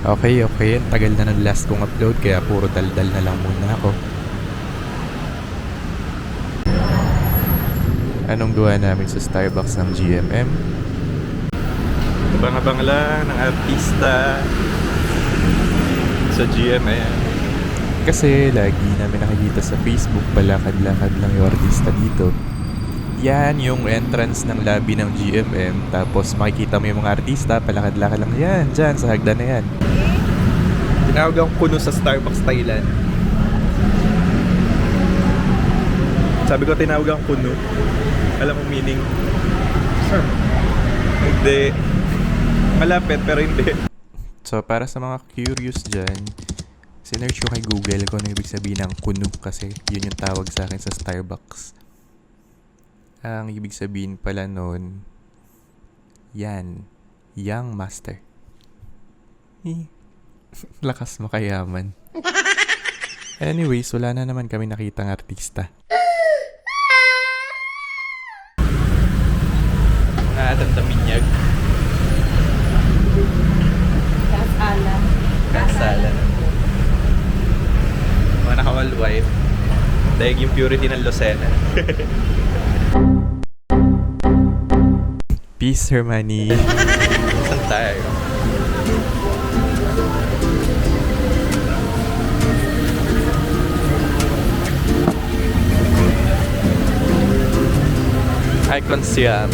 Okay, okay. Ang tagal na ng last kong upload kaya puro daldal na lang muna ako. Anong gawa namin sa Starbucks ng GMM? Abang-abang lang ng artista sa GMM. Kasi lagi namin nakikita sa Facebook palakad-lakad lang yung artista dito. Yan yung entrance ng lobby ng GMM. Tapos makikita mo yung mga artista palakad-lakad lang yan. Dyan sa hagdan na yan. Tinawag akong kuno sa Starbucks Thailand. Sabi ko tinawag akong kuno. Alam mo meaning? Sir. Hindi. Malapit pero hindi. So para sa mga curious dyan, sinearch ko kay Google kung ano ibig sabihin ng kuno kasi yun yung tawag sa akin sa Starbucks. Ang ibig sabihin pala nun, yan, young master. Lakas makayaman. Anyways, wala na naman kami nakitang artista. Mga atantaminyag. Kasalan. Kasalan. Mga naka-all white. Dahil yung purity ng Lucena. Peace, Hermione. Saan tayo? Icon Siam.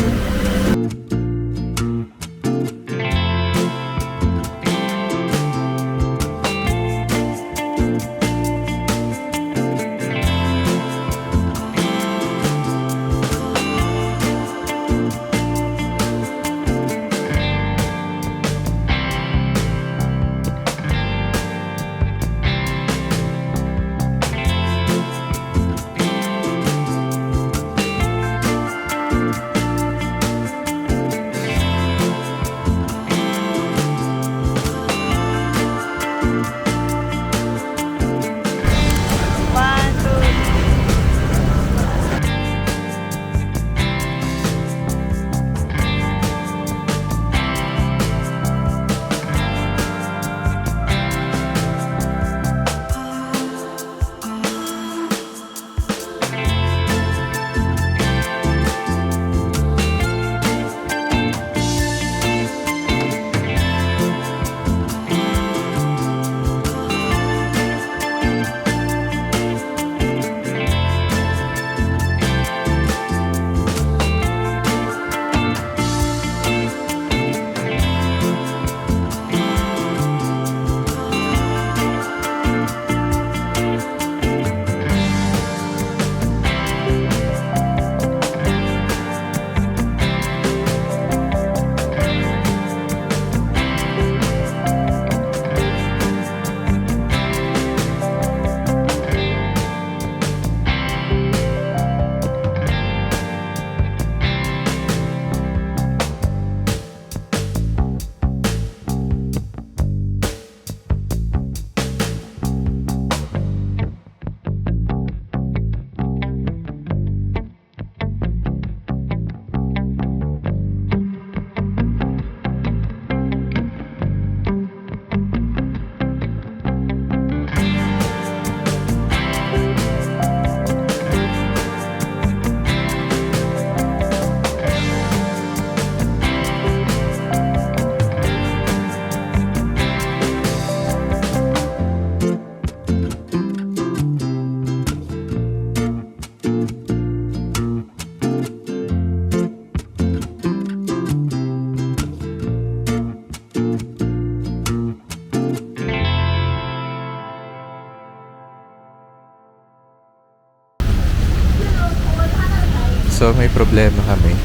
So may problema kami.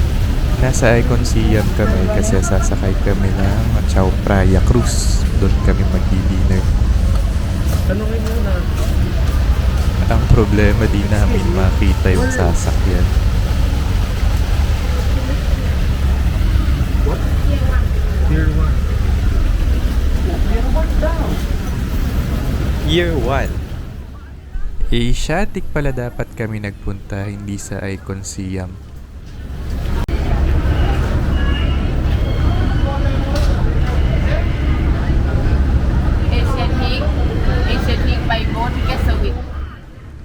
Nasa Icon Siam kami kasi sasakay kami ng Chao Phraya Cruise. Doon kami magdi-dinner. Tanungin mo na. Ang problema di namin makita yung sasakyan. What? Year 1. Year 1 daw. Year 1. Asiatic pala dapat kami nagpunta, hindi sa Icon Siam.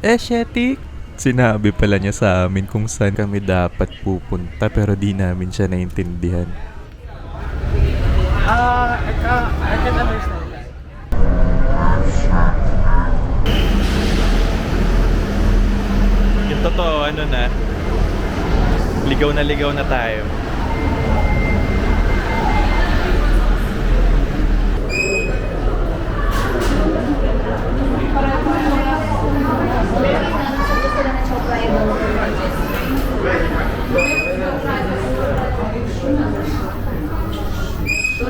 Asiatic. Sinabi pala niya sa amin kung saan kami dapat pupunta pero di namin siya naintindihan. I can understand that. Yung totoo, ano na, ligaw na tayo.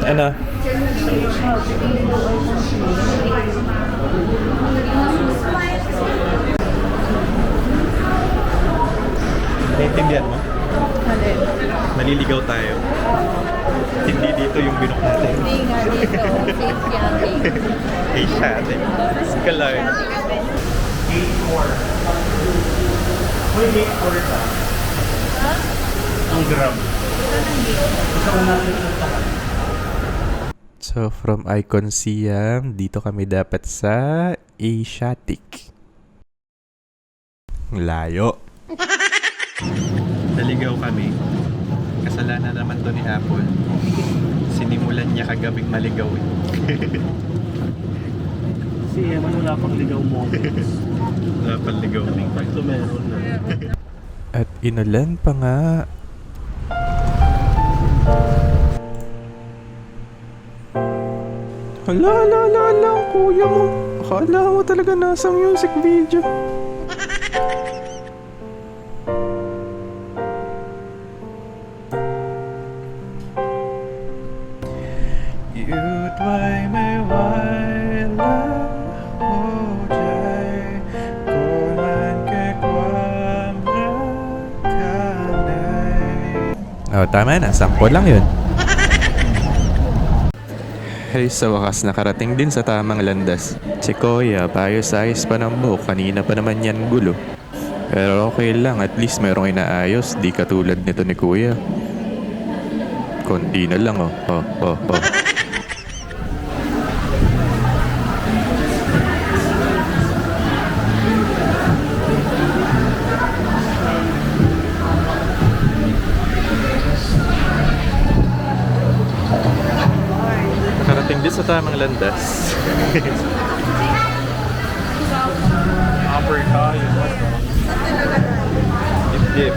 Ano? Naintindihan mo? Alin? Naliligaw tayo. Hindi dito yung binok natin. Hindi nga dito. Asiatic. Asiatic. Kalay. 8-4. May 8-4 ito. Ang gram. Gusto ko natin ito. So from Icon Siam, dito kami dapat sa Asiatic. Layo. Naligaw kami. Kasalanan naman to ni Apple. Sinimulan niya kagabing maligaw eh. Kasi Eman wala pang ligaw moments. Wala pang ligaw. Kaming pagto meron na. At inulan pa nga. Hala, ang kuya mo. Akala mo talaga nasa music video. You'd why may wala ho jay ko man kay kwam rakanay. Oh, tama na. Sample lang yun. Ay, sa wakas nakarating din sa tamang landas. Si Kuya, paayos-ayos pa ng buhok. Kanina pa naman yan gulo. Pero okay lang, at least merong inaayos. Di katulad nito ni Kuya. Konti na lang oh. Oh. Nakarating din sa tamang landas. Upper tayo. Dip.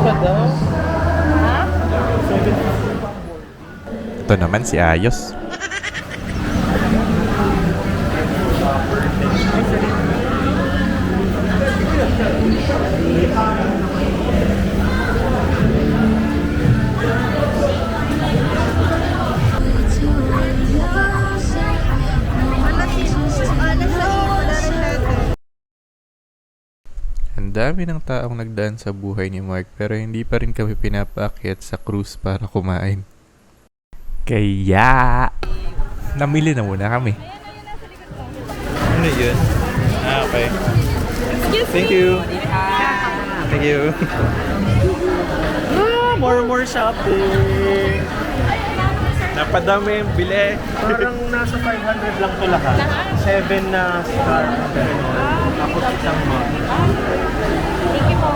Pa daw? Ha? Ito naman si Ayos. Ang dami ng taong nagdaan sa buhay ni Mark pero hindi pa rin kami pinapaakyat sa cruise para kumain. Kaya namili na muna kami. Ano yun? Okay. Thank you. Thank you. More shopping. Napadami yung bili. Parang nasa 500 lang to lahat. 7 na star. Tapos isang month. Thank you po.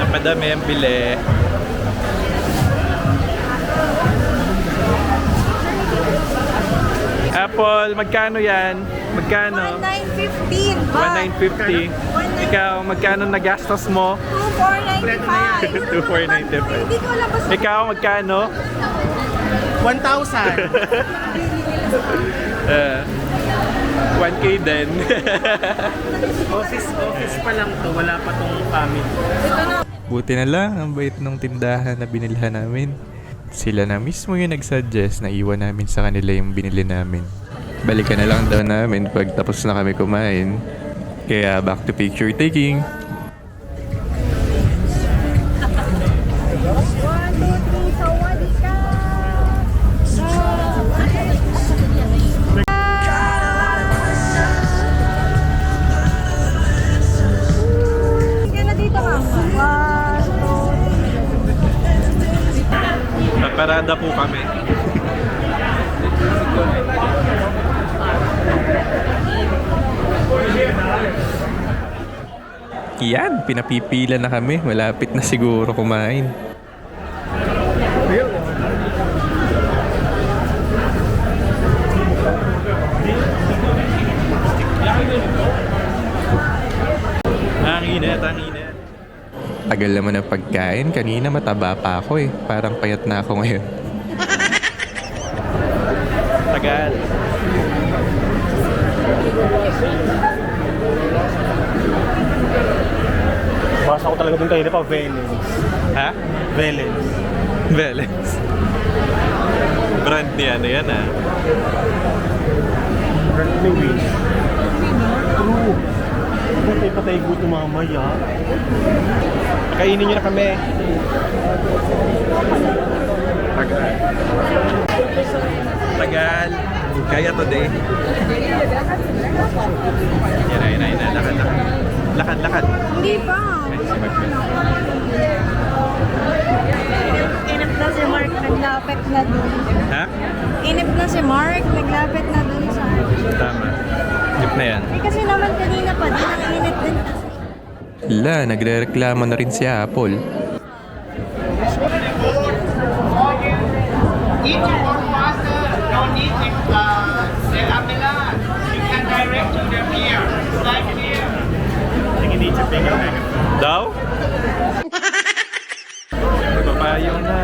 Napadami yung bili. Apple, magkano yan? Magkano? 1915. 1,950. Ikaw, magkano nagastos mo? 2495. 2,495. Hindi ko alam basta. Ikaw, magkano? 1,000. 1K din. Office pa lang to. Wala pa tong family. Buti na lang, ang bait ng tindahan na binilhan namin. Sila na mismo yung nag-suggest na iwan namin sa kanila yung binili namin. Balikan na lang daw namin pag tapos na kami kumain. Kaya back to picture taking. Magmerienda po kami. Yan, pinapipila na kami. Malapit na siguro kumain. Ang init, ang init. Tagal naman ng pagkain. Kanina mataba pa ako eh. Parang payat na ako ngayon. Tagal. Basa ko talaga dun kanina pa, Velens. Ha? Velens. Velens. Brand ni ano yan ah. Brand ni Wish. True. Patay-patay gusto mamaya. Kainin nyo na kami. Tagal. Tagal. Kaya today. Yan na. Lakad, lakad. Lakad, lakad. Hindi pa. Ay, si Mark. Inip na si Mark, naglapit na dun. Ha? Inip na si Mark, naglapit na dun sa akin. Tama. Tip na yan. Eh kasi naman kanina pa din ang init din. Wala, nagre-reklamo na rin si Apple. If you want faster, no need to set up the line. You can direct to the pier, right here. Tingin ni Chip yung megaphone. Daw? Papayo na.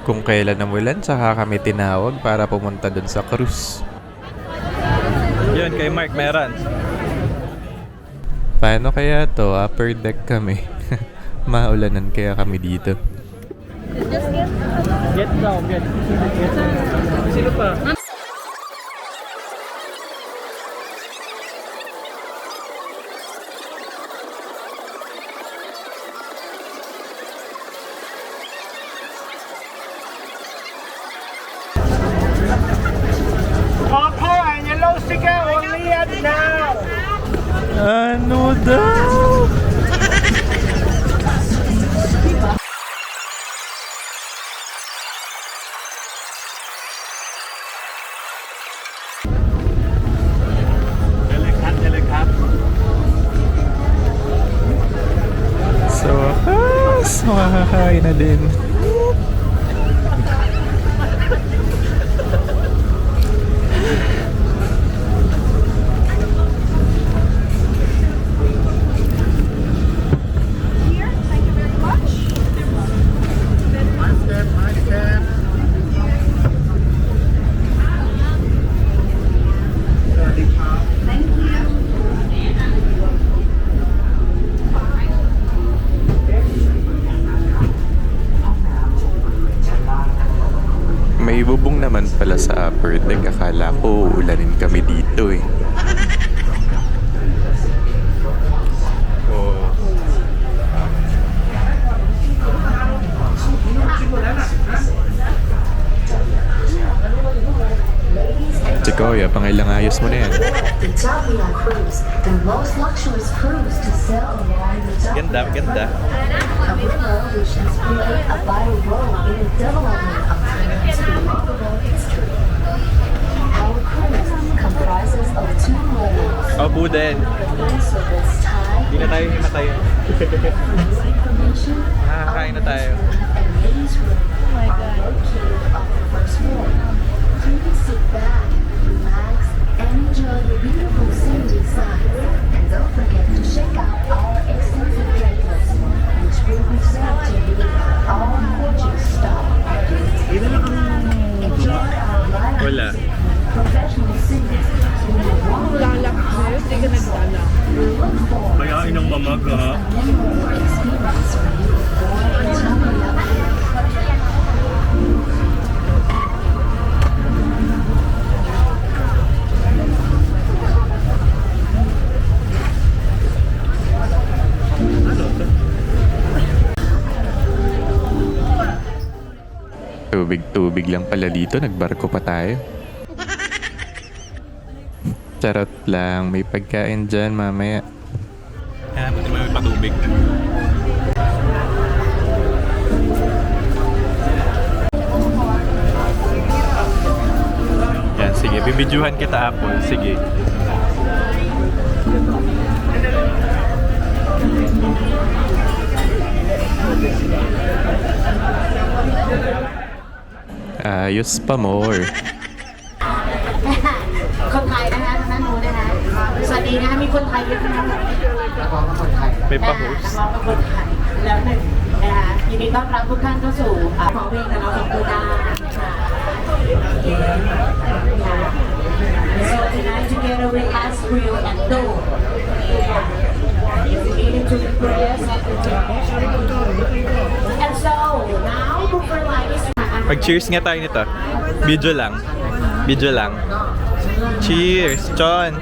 Kung kailan namulan, saka kami tinawag para pumunta dun sa cruise. Yun, kay Mark meron. Paano kaya to? Upper deck kami. Maulanan kaya kami dito. Get down, get. Sino pa? Purple and yellow sticker only at now. Ano daw? Delikhat. So, makakakain na din. Here, thank you very much. May bubong naman pala sa upper deck. Akala ko uulanin kami dito eh. Oh. Si Kuya, pangilang ayos mo na yan. The Javion Cruise, the most luxurious cruise to sail along the Javion Ganda, ganda. a river which has played a vital role in the development of Thailand's remarkable history. Our cruise comprises of 2 modes. Opo din. One service Thai Hindi na tayo himatayin. information Nakakain na tayo. and ladies room are located on the first floor. Please sit back, relax, and enjoy the beautiful scenery sights. And don't forget to check out our extensive playlist, which will be served to you all gorgeous style. Enjoy our live Wala. professional singers who will walk Lalak na yun, hindi ka nagdala. look forward Bayain ng mamaga. memorable experience for you on Javion. Tubig-tubig lang pala dito. Nagbarko pa tayo. Charot lang. May pagkain dyan mamaya. Buti may patubig. Sige, bibidyohan kita, Apple. Sige. Ayos pa more. คนไทยนะคะทางด้านโน้นนะคะสวัสดีนะคะมีคนไทยเยอะนะคะนักร้องก็คนไทย May นัก pa-host. ร้องก็คนไทยแล้วหนึ่งนะคะยินดีต้อนรับทุกท่านเข้าสู่ของเพลงกับเราของกูดาค่ะ So tonight together with us Real and Do leading to the prayers and so now before light is Mag-cheers nga tayo nito. Video lang. Video lang. Cheers, John!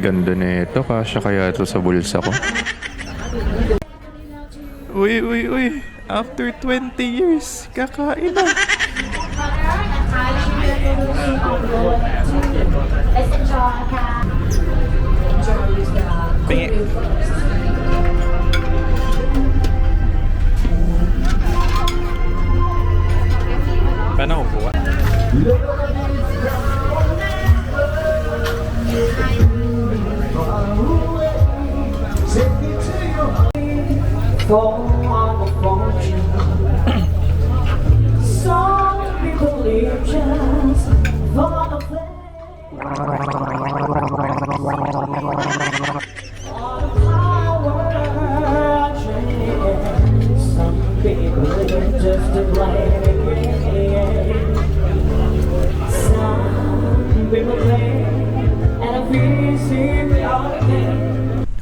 Ganda na ito. Kasya kaya ito sa bulsa ko. Uy, uy, uy. After 20 years, kakain na. Let's enjoyค่ะ Pingi. Paano ko kuha?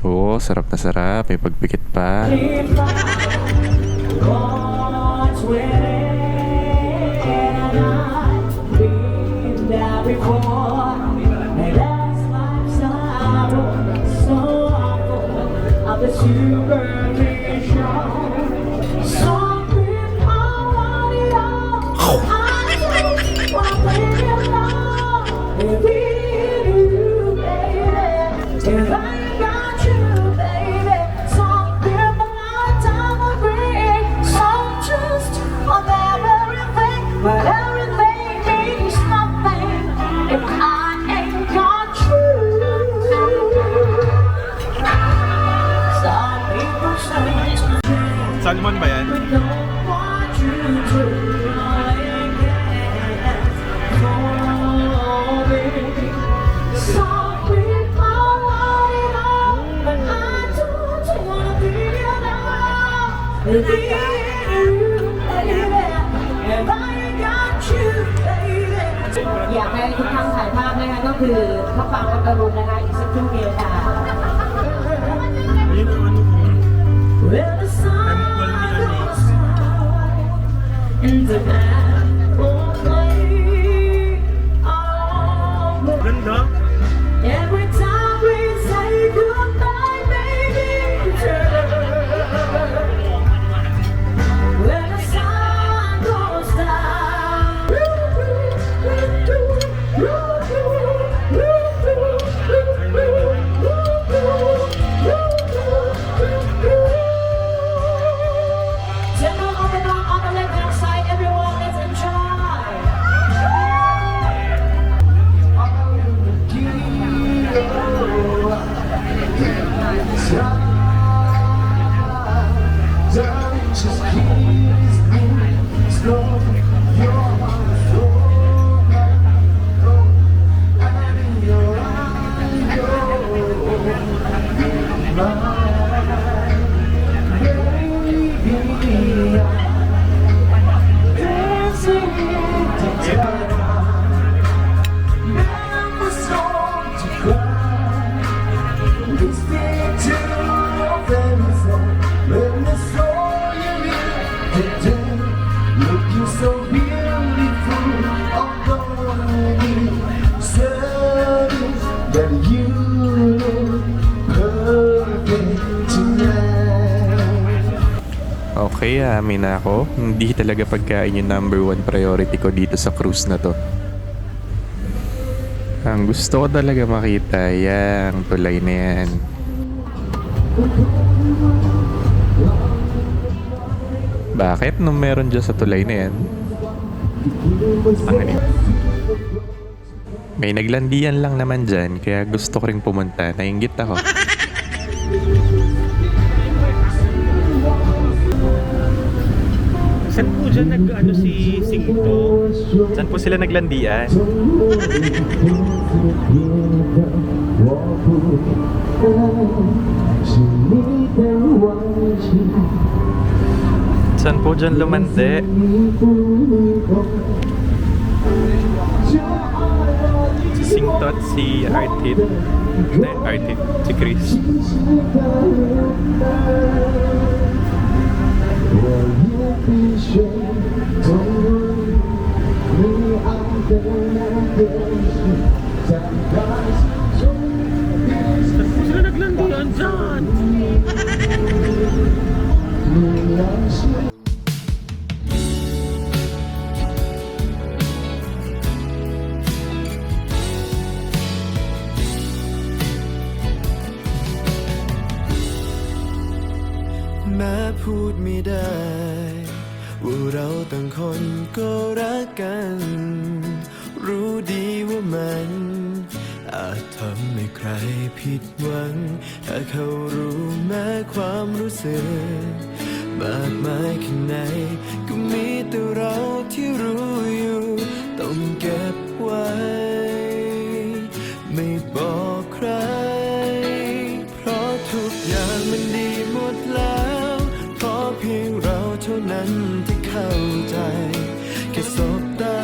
Oo, sarap na sarap. May pagpikit pa. But everything means nothing if I ain't got you. Some people say Salmon ba yan? we don't want you to some people want it all, but I don't wanna be alone. If I ain't got you, baby. อยากให้ทุกท่านถ่ายภาพนะคะก็คือพระปรางวัดอรุณนะคะอีกสักครู่เดียวค่ะ Well, the sun goes down and the band will play all over. Ganda. Every time we say goodbye, baby, when the sun goes down. Tempo on the left-hand side, everyone, let's enjoy. Looking so beautiful, although service that you look perfect tonight. Okay, amin na ako. Hindi talaga pagkain yung number 1 priority ko dito sa cruise na to. Ang gusto ko talaga makita, yung tulay na yan. Bakit? Nung meron dyan sa tulay na yan, Tangan may naglandian lang naman dyan, kaya gusto ko rin pumunta. Nainggit ako. Saan po dyan nag-ano si Singto? Saan po sila naglandian? Saan po dyan lumande? Si Singto at si Artit. Hindi, Artit. Si Chris. Saan po sila naglandian dyan?แม้พูดไม่ได้ว่าเราต่างคนก็รักกัน รู้ดีว่ามันอาจทำให้ใครผิดหวัง ถ้าเขารู้แม้ความรู้สึกมากมายแค่ไหนก็มีแต่เราที่รู้อยู่ต้องเก็บไว้ ไม่บอกใคร เพราะทุกอย่างมันดีหมดแล้วเพราะเพียงเราเท่านั้นที่เข้าใจแค่สบตา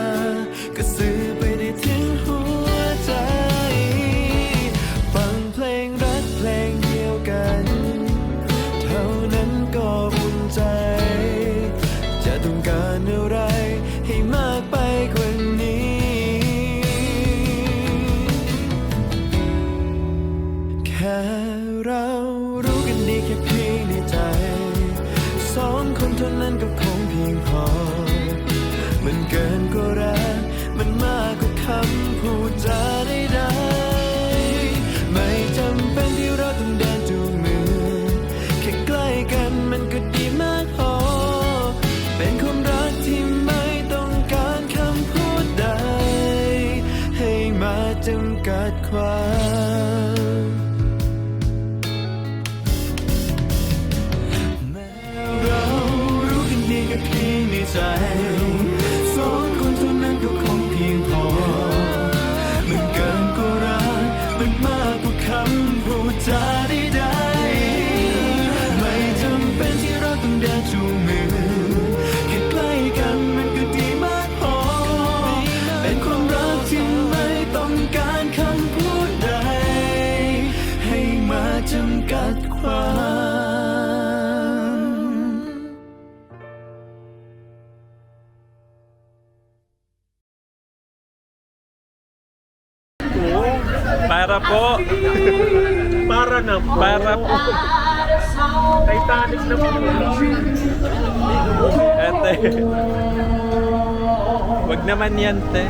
ก็สื่อไปได้ถึงหัวใจ ฟังเพลงรักเพลงเดียวกันเท่านั้นก็อุ่นใจ จะต้องการอะไรให้มากไปกว่านี้ แค่เรารู้กันดีแค่เพียงในใจสองคนเท่านั้นก็คงเพียงพอ มันเกินกว่ารักมันมากกว่าคำพูดจาใดๆไม่จำเป็นที่เราต้องเดินจูงมือแค่ใกล้กันมันก็ดีมากพอ เป็นความรักที่ไม่ต้องการคำพูดใดให้มาจำกัดความ เรารู้กันดีกับเพียงในใจสองคนเท่านั้นก็คงเพียงพอ มันเกินกว่ารักมันมากกว่าคำพูดจาใดๆไม่จำเป็นที่เราต้องเดินจูงมือแค่ใกล้กันมันก็ดีมากพอ เป็นความรักที่ไม่ต้องการคำพูดใดให้มาจำกัดความ Para po. Para na po. Para po. Titanic na po. Ate. Wag naman yan, te.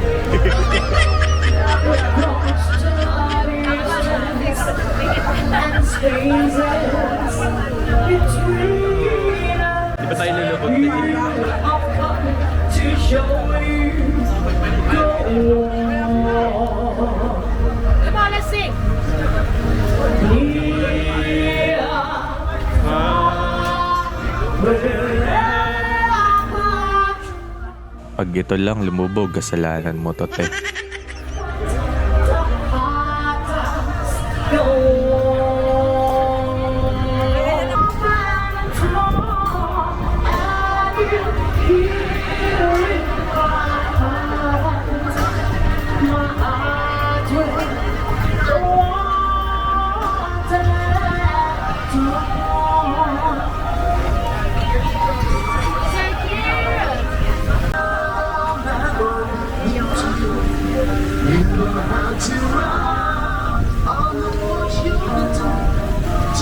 Di ba tayo lulubog, te? Come on, let's sing. Pag ito lang lumubog, kasalanan mo to, te.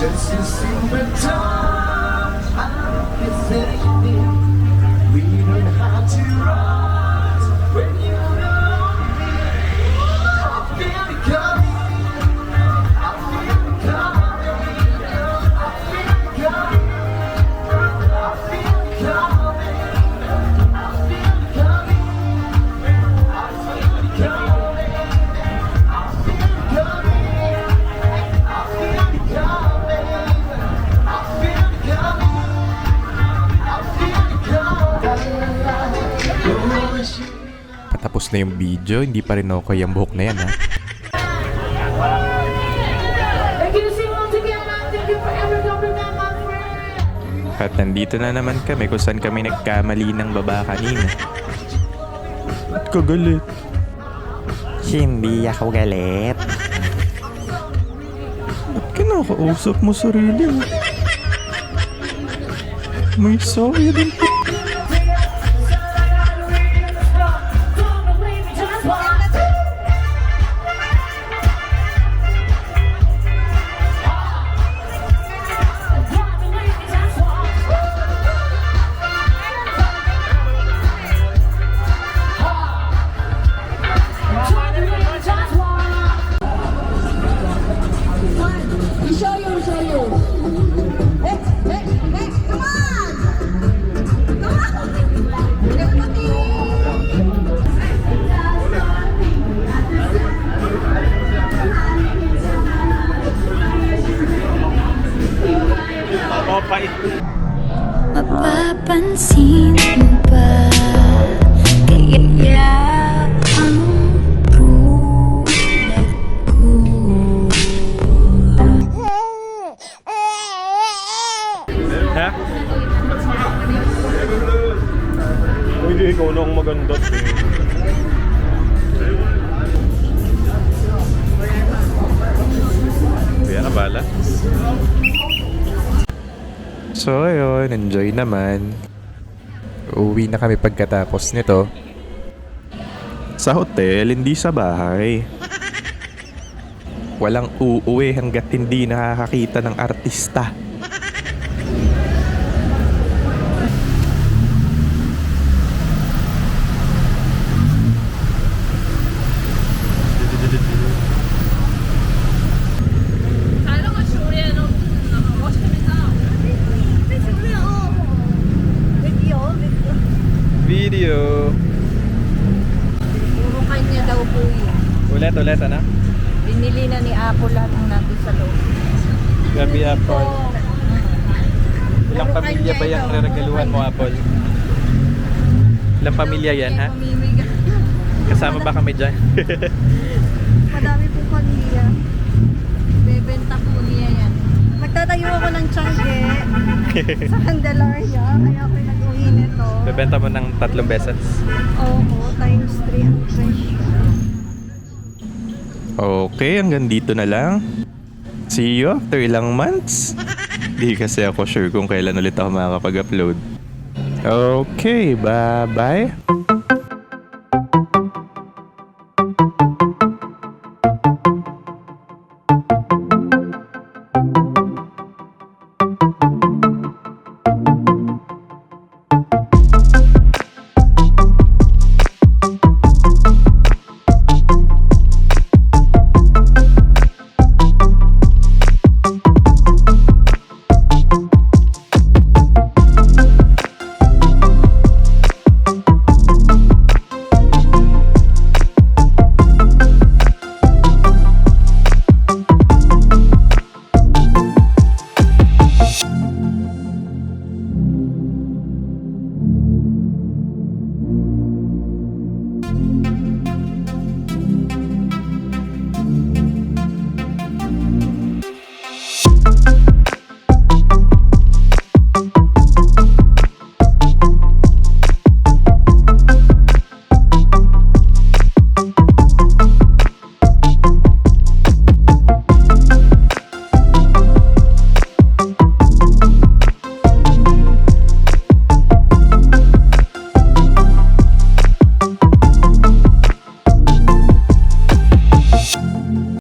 Just to see the time I can say we learn how to rise when you know me. I feel it coming. I feel it coming. I feel it coming. I feel it coming. I feel it coming. Tapos na yung video, hindi pa rin okay yung buhok na yan ha. Thank you, sing all together. Thank you for every compliment, my friend. At nandito na naman kami kung saan kami nagkamali ng baba kanina. Ba't ka galit? Hindi ako galit. Ba't kinakausap mo sarili mo? May sorry din po. Mapapansin mo ba kaya ang tulad ko? Ha? Hindi, ikaw lang maganda. Kaya na bala. So ayun, enjoy naman. Uwi na kami pagkatapos nito. Sa hotel, hindi sa bahay. Walang uuwi hanggat hindi nakakakita ng artista. Video. Puro kanya daw po yun. Ulit, ano? Binili na ni Apple lahat ng nandun sa loob. Gabi Apple. Ilang Puro pamilya kanya ba yung ito. reregaluhan mo, Apple? Ilang pamilya yan, ha? Pamimigay. Kasama ba kami dyan? Madami po pamilya. Bebenta po niya yan. Magtatayo ako ng Changge sa Candelaria. Kaya ako nag-uwi nito. Bebenta mo ng 3 beses. Oo, times 3 ang presyo. Okay, hanggang dito na lang. See you after ilang months. Di kasi ako sure kung kailan ulit ako makakapag-upload. Okay, bye-bye.